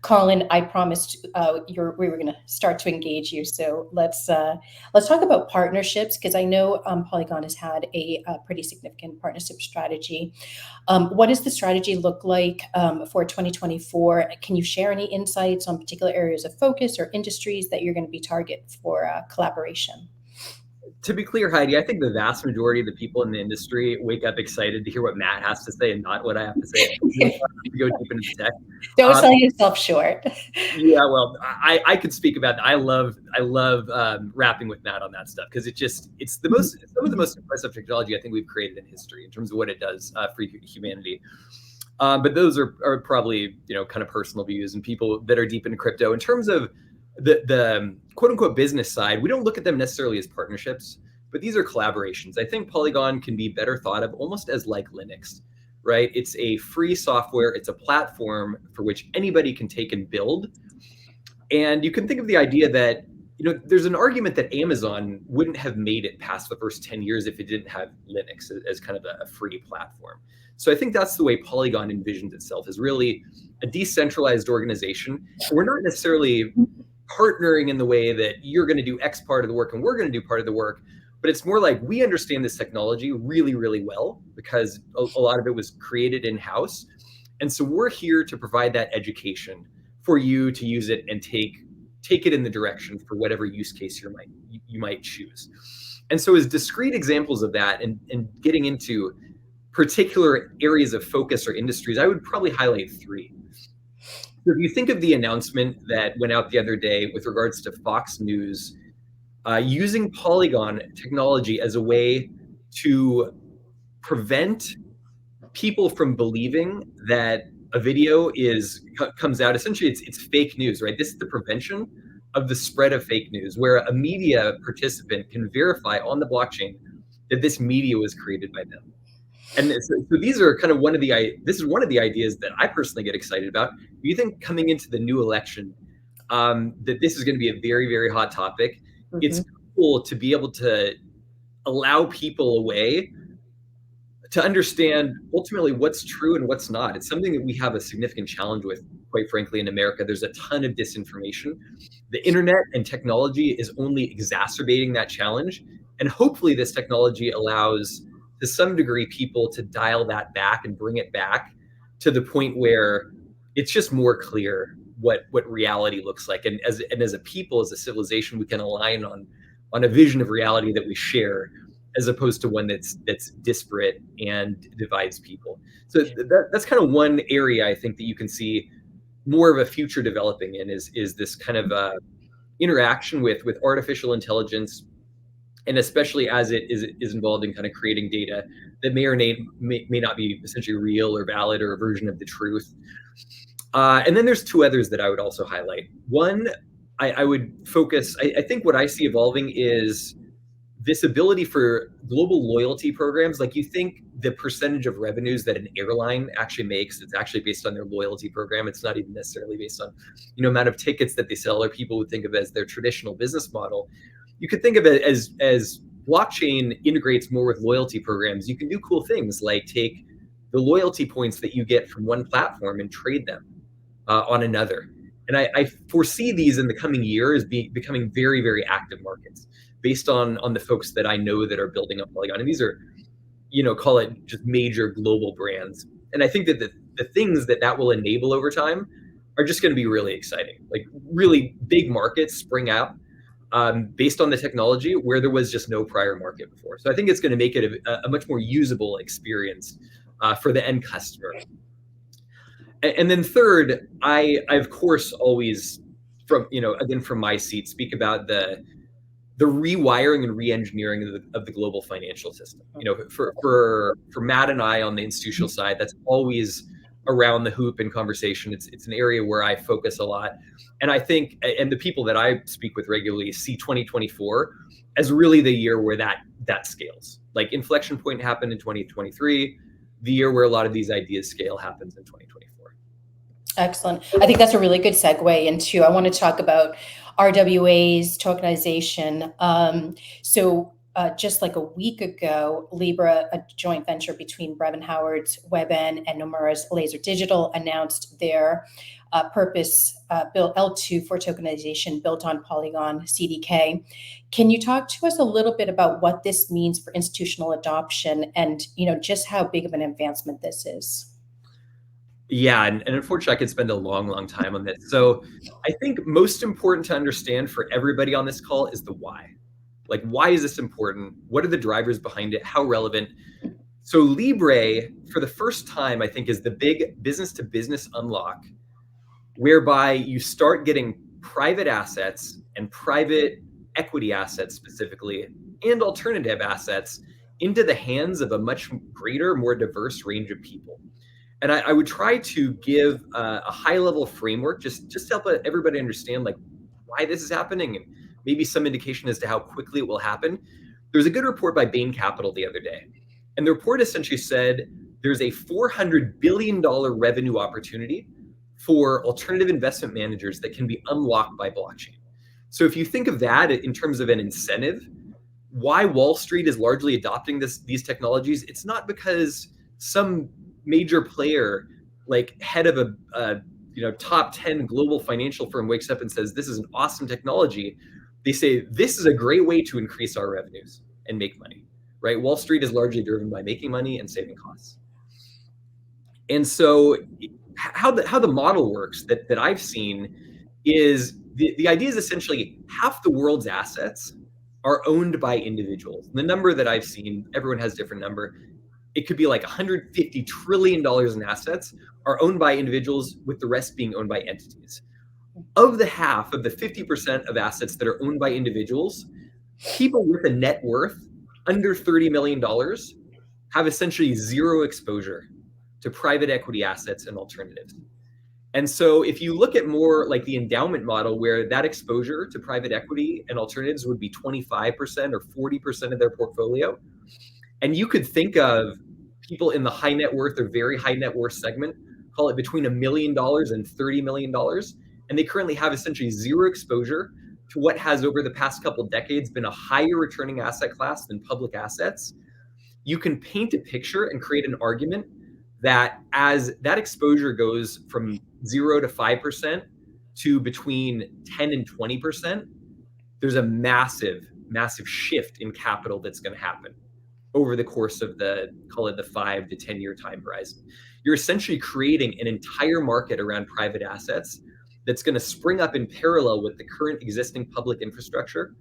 [SPEAKER 1] Colin, I promised we were going to start to engage you. So let's talk about partnerships, because I know Polygon has had a pretty significant partnership strategy. What does the strategy look like for 2024? Can you share any insights on particular areas of focus or industries that you're going to be target for collaboration?
[SPEAKER 2] To be clear, Heidi, I think the vast majority of the people in the industry wake up excited to hear what Matt has to say and not what I have to say. To go deep into the tech.
[SPEAKER 1] Don't sell yourself short.
[SPEAKER 2] Yeah, well, I could speak about that. I love rapping with Matt on that stuff because it's some of the most impressive technology I think we've created in history in terms of what it does for humanity. But those are probably kind of personal views and people that are deep into crypto. In terms of the quote unquote business side, we don't look at them necessarily as partnerships, but these are collaborations. I think Polygon can be better thought of almost as like Linux, right? It's a free software. It's a platform for which anybody can take and build. And you can think of the idea that, there's an argument that Amazon wouldn't have made it past the first 10 years if it didn't have Linux as kind of a free platform. So I think that's the way Polygon envisions itself, is really a decentralized organization. We're not necessarily partnering in the way that you're going to do X part of the work and we're going to do part of the work, but it's more like we understand this technology really, really well because a lot of it was created in-house. And so we're here to provide that education for you to use it and take it in the direction for whatever use case you might choose. And so as discrete examples of that and getting into particular areas of focus or industries, I would probably highlight 3. So if you think of the announcement that went out the other day with regards to Fox News using Polygon technology as a way to prevent people from believing that a video comes out, essentially it's fake news, right? This is the prevention of the spread of fake news, where a media participant can verify on the blockchain that this media was created by them. And so these are kind of this is one of the ideas that I personally get excited about. Do you think coming into the new election that this is going to be a very, very hot topic? Mm-hmm. It's cool to be able to allow people a way to understand ultimately what's true and what's not. It's something that we have a significant challenge with, quite frankly, in America. There's a ton of disinformation. The internet and technology is only exacerbating that challenge. And hopefully this technology allows, to some degree, people to dial that back and bring it back to the point where it's just more clear what reality looks like. And as a people, as a civilization, we can align on a vision of reality that we share, as opposed to one that's disparate and divides people. So that's kind of one area I think that you can see more of a future developing in is this kind of interaction with artificial intelligence, and especially as it is involved in kind of creating data that may or may not be essentially real or valid or a version of the truth. And then there's 2 others that I would also highlight. One, I would focus, I think what I see evolving is this ability for global loyalty programs. Like, you think the percentage of revenues that an airline actually makes, it's actually based on their loyalty program. It's not even necessarily based on, amount of tickets that they sell, or people would think of as their traditional business model. You could think of it as blockchain integrates more with loyalty programs, you can do cool things like take the loyalty points that you get from one platform and trade them on another. And I foresee these in the coming year as becoming very, very active markets based on the folks that I know that are building up Polygon. And these are, call it just major global brands. And I think that the things that will enable over time are just going to be really exciting. Like really big markets spring out based on the technology where there was just no prior market before. So I think it's going to make it a much more usable experience for the end customer. And then third, I of course always from my seat speak about the rewiring and re-engineering of the global financial system. For Matt and I on the institutional side, that's always around the hoop in conversation. It's an area where I focus a lot. And I think, and the people that I speak with regularly see 2024 as really the year where that scales. Like inflection point happened in 2023. The year where a lot of these ideas scale happens in 2024.
[SPEAKER 1] Excellent. I think that's a really good segue into, I want to talk about RWAs, tokenization. Just like a week ago, Libra, a joint venture between Brevin Howard's WebN and Nomura's Laser Digital, announced their purpose-built L2 for tokenization built on Polygon CDK. Can you talk to us a little bit about what this means for institutional adoption and just how big of an advancement this is?
[SPEAKER 2] Yeah, and unfortunately, I could spend a long, long time on this. So I think most important to understand for everybody on this call is the why. Like, why is this important? What are the drivers behind it? How relevant? So Libre, for the first time, I think, is the big business-to-business unlock, whereby you start getting private assets and private equity assets specifically, and alternative assets into the hands of a much greater, more diverse range of people. And I would try to give a high-level framework just to help everybody understand like why this is happening and maybe some indication as to how quickly it will happen. There was a good report by Bain Capital the other day, and the report essentially said there's a $400 billion revenue opportunity for alternative investment managers that can be unlocked by blockchain. So if you think of that in terms of an incentive, why Wall Street is largely adopting these technologies, it's not because some major player, like head of a top 10 global financial firm wakes up and says, this is an awesome technology. They say, this is a great way to increase our revenues and make money, right? Wall Street is largely driven by making money and saving costs. And so how the model works that I've seen is the idea is essentially half the world's assets are owned by individuals. The number that I've seen, everyone has a different number. It could be like $150 trillion in assets are owned by individuals, with the rest being owned by entities. Of the half of the 50% of assets that are owned by individuals, people with a net worth under $30 million have essentially zero exposure to private equity assets and alternatives. And so if you look at more like the endowment model, where that exposure to private equity and alternatives would be 25% or 40% of their portfolio, and you could think of people in the high net worth or very high net worth segment, call it between $1 million and $30 million, and they currently have essentially zero exposure to what has over the past couple of decades been a higher returning asset class than public assets. You can paint a picture and create an argument that as that exposure goes from 0 to 5% to between 10 and 20%, there's a massive, massive shift in capital that's going to happen over the course of call it the 5 to 10 year time horizon. You're essentially creating an entire market around private assets that's going to spring up in parallel with the current existing public infrastructure.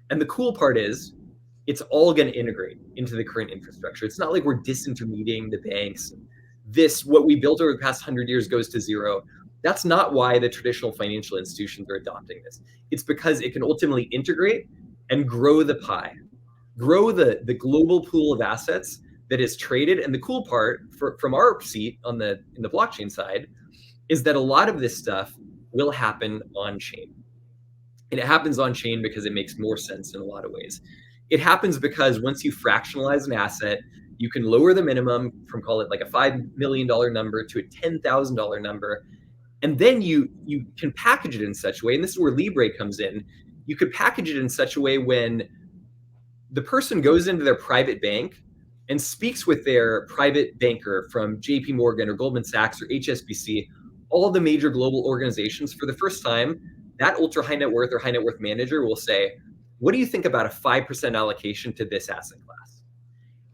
[SPEAKER 2] And the cool part is it's all going to integrate into the current infrastructure. It's not like we're disintermediating the banks. What we built over the past 100 years goes to zero. That's not why the traditional financial institutions are adopting this. It's because it can ultimately integrate and grow the pie, grow the global pool of assets that is traded. And the cool part from our seat in the blockchain side is that a lot of this stuff will happen on chain. And it happens on chain because it makes more sense in a lot of ways. It happens because once you fractionalize an asset, you can lower the minimum from, call it like a $5 million number to a $10,000 number. And then you can package it in such a way, and this is where Libre comes in. You could package it in such a way when the person goes into their private bank and speaks with their private banker from JP Morgan or Goldman Sachs or HSBC, all the major global organizations. For the first time, that ultra high net worth or high net worth manager will say, what do you think about a 5% allocation to this asset class?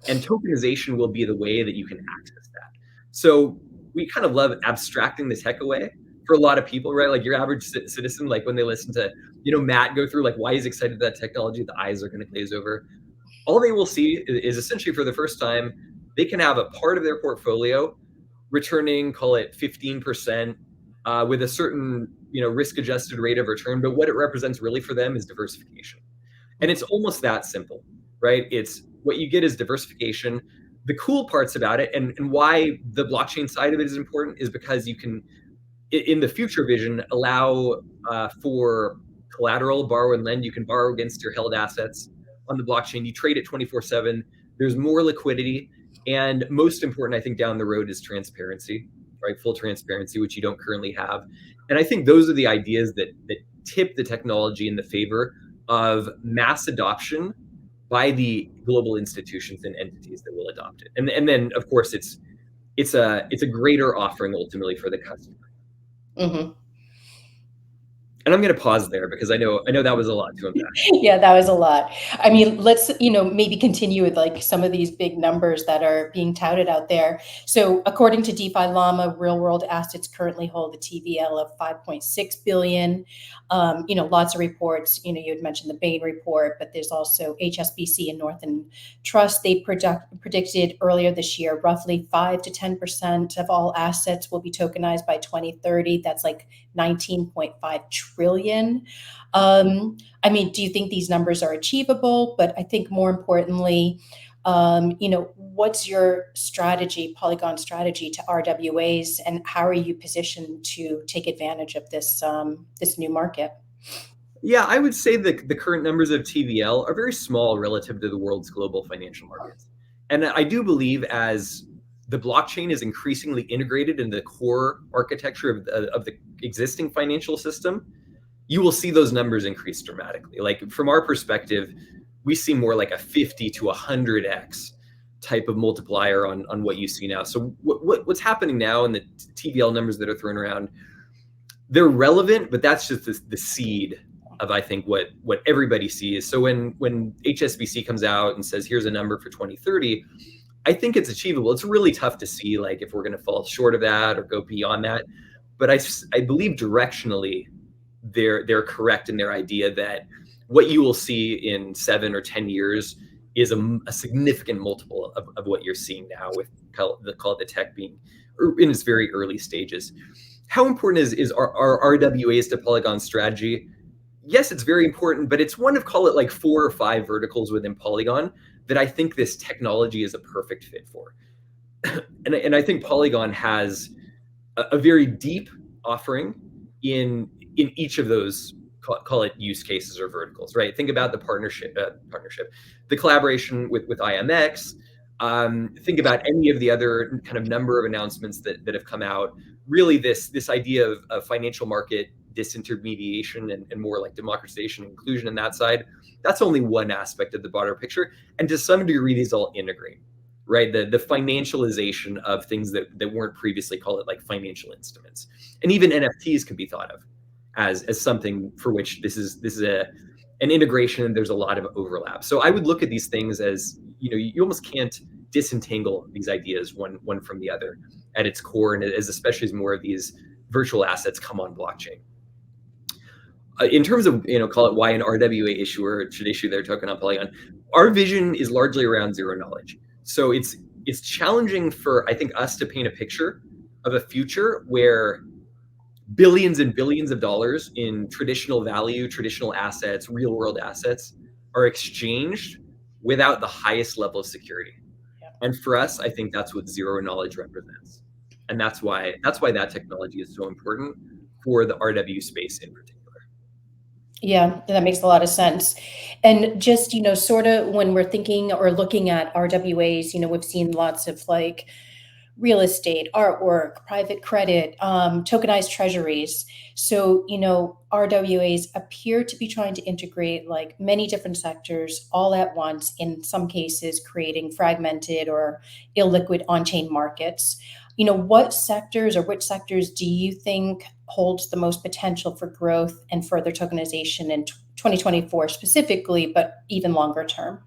[SPEAKER 2] And tokenization will be the way that you can access that. So we kind of love abstracting the tech away for a lot of people, right? Like your average citizen, like when they listen to, Matt go through like why he's excited about technology, the eyes are going to glaze over. All they will see is essentially for the first time, they can have a part of their portfolio returning, call it 15%, with a certain, risk-adjusted rate of return. But what it represents really for them is diversification. And it's almost that simple, right? It's what you get is diversification. The cool parts about it and why the blockchain side of it is important is because you can, in the future vision, allow for collateral, borrow and lend. You can borrow against your held assets on the blockchain. You trade it 24/7. There's more liquidity. And most important, I think, down the road is transparency, right? Full transparency, which you don't currently have. And I think those are the ideas that tip the technology in the favor of mass adoption by the global institutions and entities that will adopt it. And then, of course, it's a greater offering ultimately for the customer.
[SPEAKER 1] Mm-hmm.
[SPEAKER 2] And I'm going to pause there because I know that was a lot to unpack.
[SPEAKER 1] Yeah, that was a lot. I mean, let's, maybe continue with like some of these big numbers that are being touted out there. So according to DeFi Llama, real world assets currently hold a TVL of 5.6 billion. Lots of reports, you had mentioned the Bain report, but there's also HSBC and Northern Trust. They predicted earlier this year, roughly 5 to 10% of all assets will be tokenized by 2030. That's like 19.5 trillion. I mean, do you think these numbers are achievable? But I think more importantly, what's your strategy, Polygon strategy to RWAs, and how are you positioned to take advantage of this new market?
[SPEAKER 2] Yeah, I would say that the current numbers of TVL are very small relative to the world's global financial markets. And I do believe as the blockchain is increasingly integrated in the core architecture of the existing financial system, you will see those numbers increase dramatically. Like from our perspective, we see more like a 50 to 100x type of multiplier on what you see now. So what's happening now and the TVL numbers that are thrown around, they're relevant, but that's just the seed of, I think, what everybody sees. So when HSBC comes out and says, here's a number for 2030, I think it's achievable. It's really tough to see like if we're going to fall short of that or go beyond that. But I believe directionally they're correct in their idea that what you will see in 7 or 10 years is a significant multiple of what you're seeing now with the tech being in its very early stages. How important is our RWAs to Polygon strategy? Yes, it's very important, but it's one of, call it like 4 or 5 verticals within Polygon that I think this technology is a perfect fit for. And I think Polygon has a very deep offering in each of those, call it use cases or verticals, right? Think about the partnership, the collaboration with IMX. Think about any of the other kind of number of announcements that have come out. Really, this idea of financial market disintermediation and more like democratization and inclusion in that side, that's only one aspect of the broader picture. And to some degree, these all integrate, right? The financialization of things that weren't previously, call it like financial instruments. And even NFTs could be thought of as something for which this is an integration, and there's a lot of overlap. So I would look at these things as, you almost can't disentangle these ideas one from the other at its core, and especially as more of these virtual assets come on blockchain. In terms of, call it why an RWA issuer should issue their token on Polygon, our vision is largely around zero knowledge. So it's challenging for, I think, us to paint a picture of a future where billions and billions of dollars in traditional value, traditional assets, real world assets are exchanged without the highest level of security. Yeah. And for us, I think that's what zero knowledge represents. And that's why that technology is so important for the RW space in particular.
[SPEAKER 1] Yeah, that makes a lot of sense. And just, sort of when we're thinking or looking at RWAs, we've seen lots of like real estate, artwork, private credit, tokenized treasuries. So, RWAs appear to be trying to integrate like many different sectors all at once, in some cases creating fragmented or illiquid on-chain markets. What sectors, or which sectors do you think holds the most potential for growth and further tokenization in 2024 specifically, but even longer term?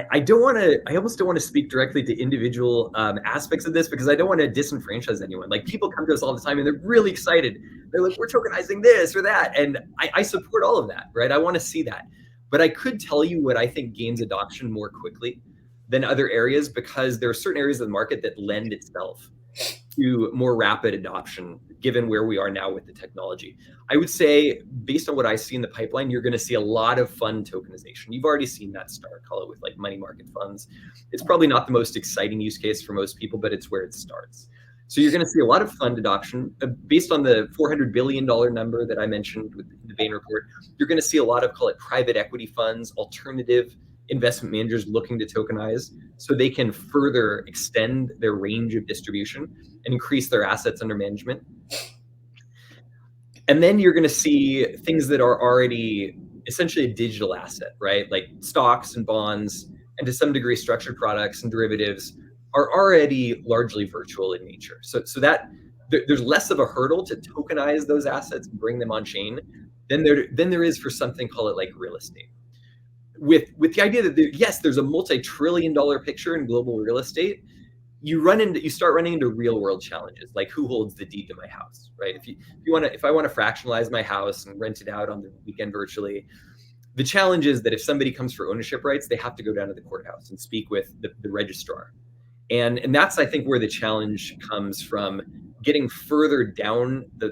[SPEAKER 2] I don't want to. I almost don't want to speak directly to individual aspects of this, because I don't want to disenfranchise anyone. Like, people come to us all the time and they're really excited. They're like, "We're tokenizing this or that," and I support all of that, right? I want to see that, but I could tell you what I think gains adoption more quickly than other areas, because there are certain areas of the market that lend itself to more rapid adoption, given where we are now with the technology. I would say, based on what I see in the pipeline, you're going to see a lot of fund tokenization. You've already seen that start, call it, with like money market funds. It's probably not the most exciting use case for most people, but it's where it starts. So you're going to see a lot of fund adoption based on the $400 billion number that I mentioned with the Bain report. You're going to see a lot of, call it, private equity funds, alternative investment managers looking to tokenize so they can further extend their range of distribution and increase their assets under management. And then you're going to see things that are already essentially a digital asset, right? Like stocks and bonds, and to some degree structured products and derivatives are already largely virtual in nature. So that there's less of a hurdle to tokenize those assets and bring them on chain than there is for something, call it, like real estate. With the idea that yes, there's a multi-trillion-dollar picture in global real estate, you start running into real world challenges, like who holds the deed to my house, right? If I want to fractionalize my house and rent it out on the weekend virtually, the challenge is that if somebody comes for ownership rights, they have to go down to the courthouse and speak with the registrar. And that's, I think, where the challenge comes from, getting further down the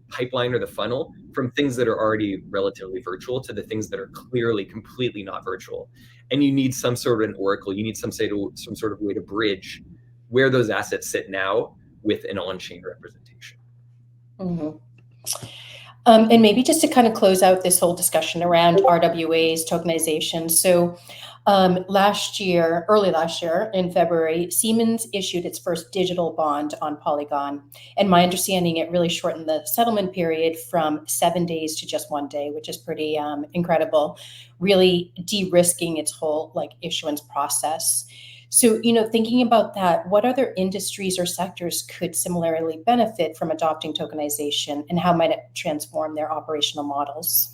[SPEAKER 2] pipeline or the funnel from things that are already relatively virtual to the things that are clearly completely not virtual. And you need some sort of an oracle. You need some sort of way to bridge where those assets sit now with an on-chain representation.
[SPEAKER 1] Mm-hmm. And maybe just to kind of close out this whole discussion around RWAs, tokenization. So early last year in February, Siemens issued its first digital bond on Polygon. And my understanding, it really shortened the settlement period from 7 days to just 1 day, which is pretty incredible, really de-risking its whole issuance process. So, thinking about that, what other industries or sectors could similarly benefit from adopting tokenization, and how might it transform their operational models?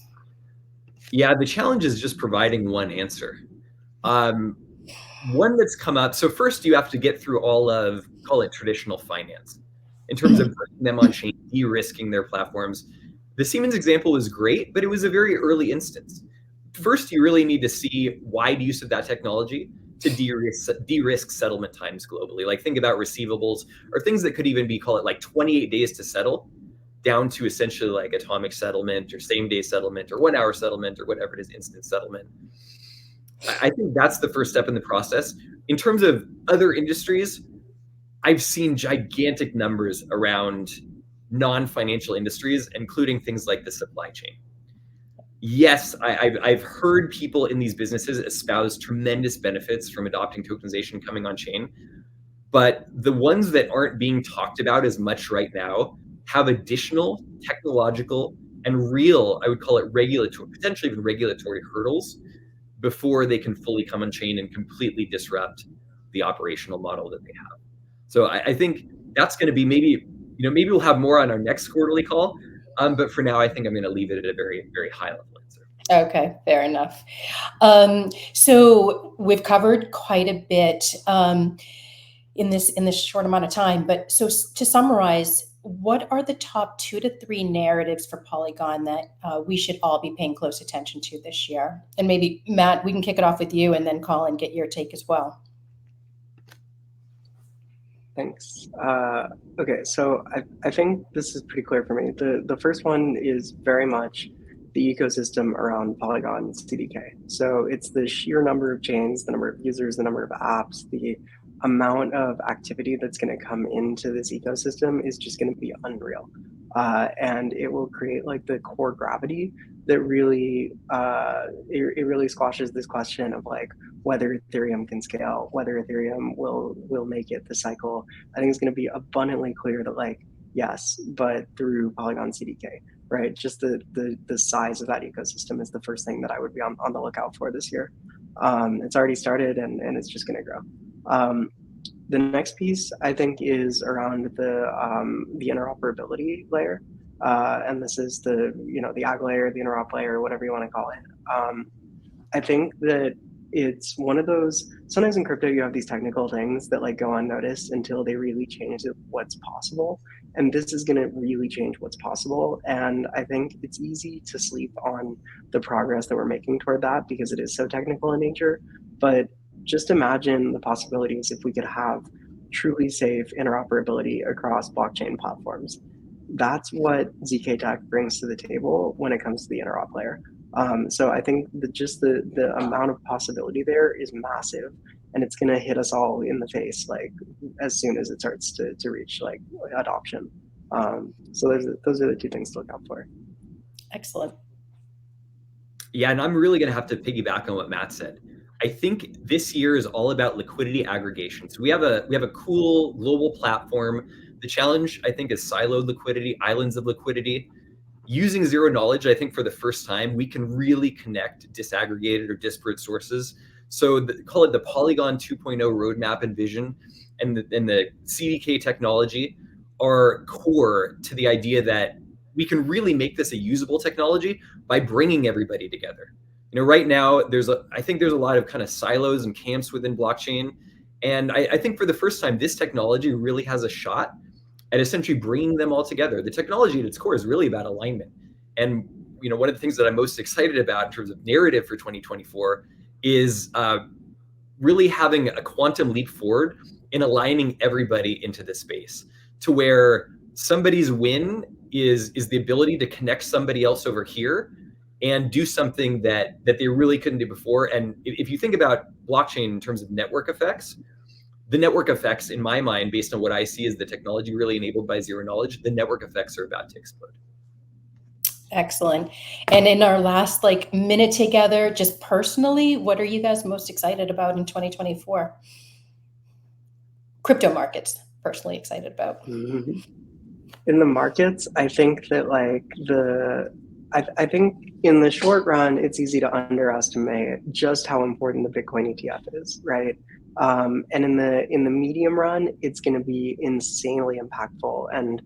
[SPEAKER 2] Yeah, the challenge is just providing one answer. One that's come up. So first, you have to get through all of, call it, traditional finance in terms of putting them on chain, de-risking their platforms. The Siemens example was great, but it was a very early instance. First, you really need to see wide use of that technology to de-risk settlement times globally. Like, think about receivables or things that could even be, call it, like 28 days to settle, down to essentially like atomic settlement or same-day settlement or 1 hour settlement or whatever it is, instant settlement. I think that's the first step in the process. In terms of other industries, I've seen gigantic numbers around non-financial industries, including things like the supply chain. Yes, I've heard people in these businesses espouse tremendous benefits from adopting tokenization coming on chain, but the ones that aren't being talked about as much right now have additional technological and real, I would call it, regulatory, potentially even regulatory hurdles before they can fully come on chain and completely disrupt the operational model that they have. So I think that's going to be maybe we'll have more on our next quarterly call. But for now, I think I'm going to leave it at a very, very high level answer.
[SPEAKER 1] Okay, fair enough. So we've covered quite a bit in this short amount of time. But so to summarize, what are the top 2 to 3 narratives for Polygon that we should all be paying close attention to this year? And maybe, Matt, we can kick it off with you, and then Colin, get your take as well.
[SPEAKER 3] Thanks. Okay, so I think this is pretty clear for me. The first one is very much the ecosystem around Polygon CDK. So it's the sheer number of chains, the number of users, the number of apps, the amount of activity that's going to come into this ecosystem is just going to be unreal. And it will create like the core gravity that really it really squashes this question of like whether Ethereum can scale, whether Ethereum will make it this cycle. I think it's going to be abundantly clear that like yes, but through Polygon CDK, right? Just the size of that ecosystem is the first thing that I would be on the lookout for this year. It's already started and it's just going to grow. The next piece I think is around the interoperability layer, and this is the AG layer, the interop layer, whatever you want to call it. I think that it's one of those, sometimes in crypto you have these technical things that like go unnoticed until they really change what's possible. And this is going to really change what's possible. And I think it's easy to sleep on the progress that we're making toward that because it is so technical in nature. But just imagine the possibilities if we could have truly safe interoperability across blockchain platforms. That's what zk Tech brings to the table when it comes to the interop layer. So I think that just the amount of possibility there is massive, and it's going to hit us all in the face like as soon as it starts to reach like adoption. So those are the two things to look out for.
[SPEAKER 1] Excellent.
[SPEAKER 2] Yeah, and I'm really going to have to piggyback on what Matt said. I think this year is all about liquidity aggregation. So we have a cool global platform. The challenge, I think, is siloed liquidity, islands of liquidity. Using zero knowledge, I think for the first time, we can really connect disaggregated or disparate sources. So call it the Polygon 2.0 roadmap and vision, and the CDK technology are core to the idea that we can really make this a usable technology by bringing everybody together. Right now, I think there's a lot of kind of silos and camps within blockchain. And I think for the first time, this technology really has a shot at essentially bringing them all together. The technology at its core is really about alignment. And one of the things that I'm most excited about in terms of narrative for 2024 is really having a quantum leap forward in aligning everybody into this space to where somebody's win is the ability to connect somebody else over here and do something that they really couldn't do before. And if you think about blockchain in terms of network effects, the network effects, in my mind, based on what I see as the technology really enabled by zero knowledge, the network effects are about to explode.
[SPEAKER 1] Excellent. And in our last minute together, just personally, what are you guys most excited about in 2024? Crypto markets, personally excited about.
[SPEAKER 3] Mm-hmm. In the markets, I think that I think in the short run, it's easy to underestimate just how important the Bitcoin ETF is, right? And in the medium run, it's going to be insanely impactful. And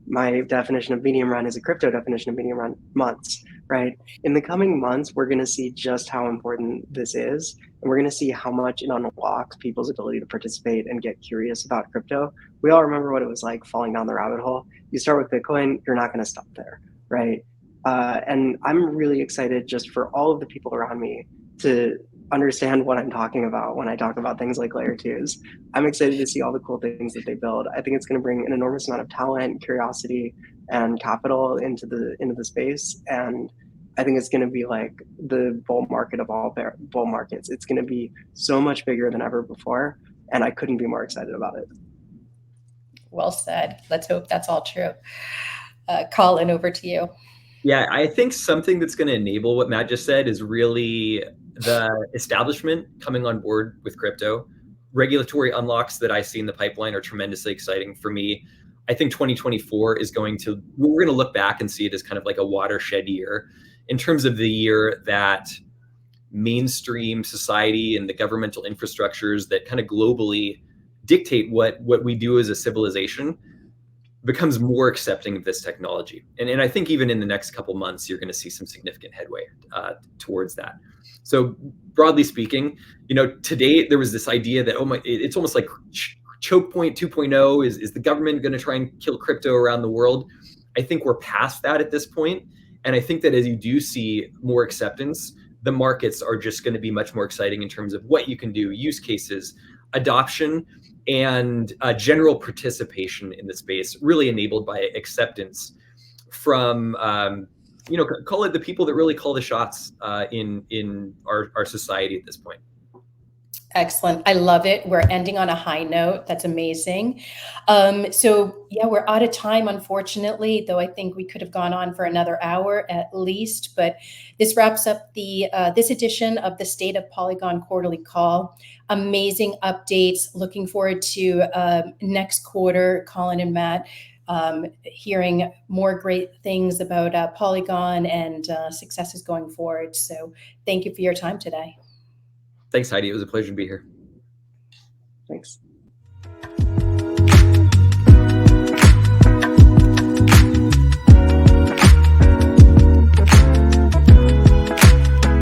[SPEAKER 3] my definition of medium run is a crypto definition of medium run, months, right? In the coming months, we're going to see just how important this is. And we're going to see how much it unlocks people's ability to participate and get curious about crypto. We all remember what it was like falling down the rabbit hole. You start with Bitcoin, you're not going to stop there, right? And I'm really excited just for all of the people around me to understand what I'm talking about when I talk about things like layer twos. I'm excited to see all the cool things that they build. I think it's going to bring an enormous amount of talent, curiosity, and capital into the space. And I think it's going to be like the bull market of all bull markets. It's going to be so much bigger than ever before. And I couldn't be more excited about it.
[SPEAKER 1] Well said. Let's hope that's all true. Colin, over to you.
[SPEAKER 2] Yeah, I think something that's going to enable what Matt just said is really the establishment coming on board with crypto. Regulatory unlocks that I see in the pipeline are tremendously exciting for me. I think 2024 we're going to look back and see it as kind of like a watershed year in terms of the year that mainstream society and the governmental infrastructures that kind of globally dictate what we do as a civilization becomes more accepting of this technology. And I think even in the next couple months, you're going to see some significant headway towards that. So broadly speaking, today there was this idea that, it's almost like choke point 2.0 is the government going to try and kill crypto around the world? I think we're past that at this point. And I think that as you do see more acceptance, the markets are just going to be much more exciting in terms of what you can do, use cases, adoption, and general participation in the space, really enabled by acceptance from, call it the people that really call the shots in our society at this point.
[SPEAKER 1] Excellent. I love it. We're ending on a high note. That's amazing. So yeah, we're out of time, unfortunately, though I think we could have gone on for another hour at least. But this wraps up the this edition of the State of Polygon quarterly call. Amazing updates. Looking forward to next quarter, Colin and Matt, hearing more great things about Polygon and successes going forward. So thank you for your time today.
[SPEAKER 2] Thanks, Heidi. It was a pleasure to be here.
[SPEAKER 3] Thanks.